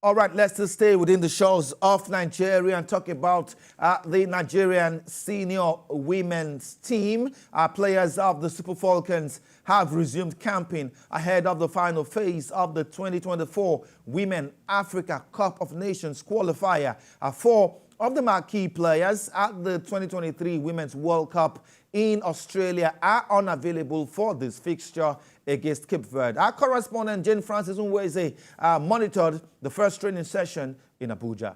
All right, let's just stay within the shores of Nigeria and talk about the Nigerian senior women's team. Players of the Super Falcons have resumed camping ahead of the final phase of the 2024 Women Africa Cup of Nations qualifier. Four of the marquee players at the 2023 Women's World Cup in Australia are unavailable for this fixture against Cape Verde. Our correspondent Jane Francis Unweze monitored the first training session in Abuja.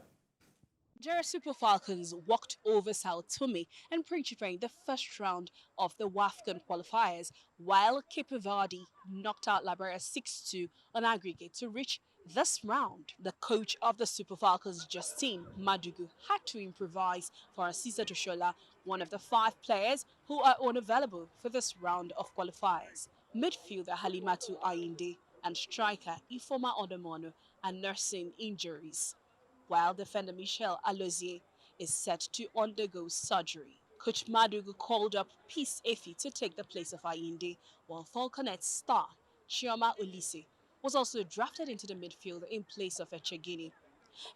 Nigeria Super Falcons walked over Sao Tome and Principe in the first round of the WAFCON qualifiers, while Cape Verde knocked out Liberia 6-2 on aggregate to reach this round. The coach of the Super Falcons, Justine Madugu, had to improvise for Asisa Toshola, one of the 5 players who are unavailable for this round of qualifiers. Midfielder Halimatu Ayinde and striker Ifoma Odomono are nursing injuries, while defender Michelle Alozie is set to undergo surgery. Coach Madugu called up Peace Efi to take the place of Ayinde, while Falconets star Chioma Olise was also drafted into the midfield in place of Echegini.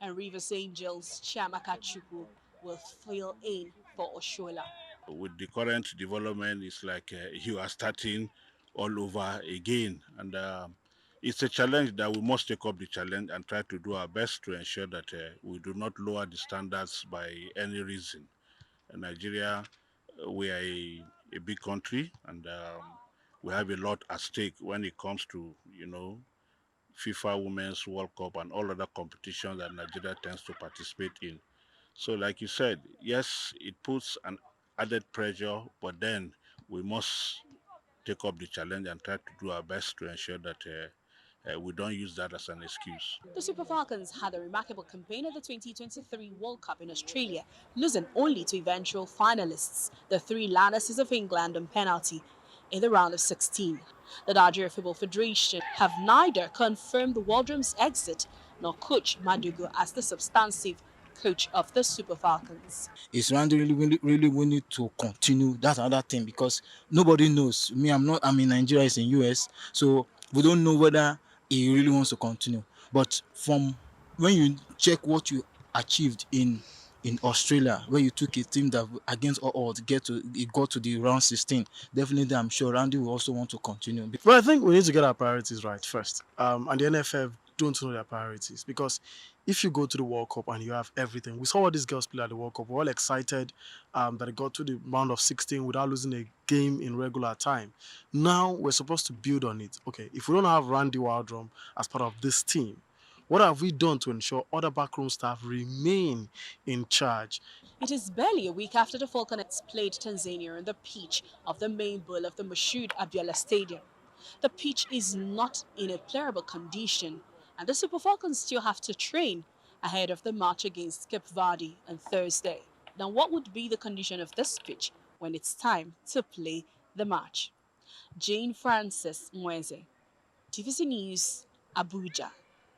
And Rivers Angels Chiamaka Chukwu will fill in for Oshola. With the current development, it's like you are starting all over again. And it's a challenge that we must take up the challenge and try to do our best to ensure that we do not lower the standards by any reason. In Nigeria, we are a big country, and we have a lot at stake when it comes to, FIFA Women's World Cup and all other competitions that Nigeria tends to participate in. So like you said, yes, it puts an added pressure, but then we must take up the challenge and try to do our best to ensure that we don't use that as an excuse. The Super Falcons had a remarkable campaign at the 2023 World Cup in Australia, losing only to eventual finalists, the 3 Lionesses of England, on penalty in the round of 16. The Nigeria Football Federation have neither confirmed the Waldrom's exit nor coach Madugu as the substantive coach of the Super Falcons. It's really we need to continue. That's another thing, because nobody knows. I'm in Nigeria, it's in US, so we don't know whether he really wants to continue. But from when you check what you achieved in Australia, where you took a team that against all odds it got to the round 16, definitely I'm sure Randy will also want to continue. Well, I think we need to get our priorities right first. And the NFF don't know their priorities, because if you go to the World Cup and you have everything, we saw what these girls play at the World Cup. We're all excited that they got to the round of 16 without losing a game in regular time. Now we're supposed to build on it. Okay, if we don't have Randy Waldrom as part of this team, what have we done to ensure other backroom staff remain in charge? It is barely a week after the Falconets played Tanzania on the pitch of the main bowl of the Moshood Abiola Stadium. The pitch is not in a playable condition, and the Super Falcons still have to train ahead of the match against Cape Verde on Thursday. Now, what would be the condition of this pitch when it's time to play the match? Jane Francis Mweze, TVC News, Abuja.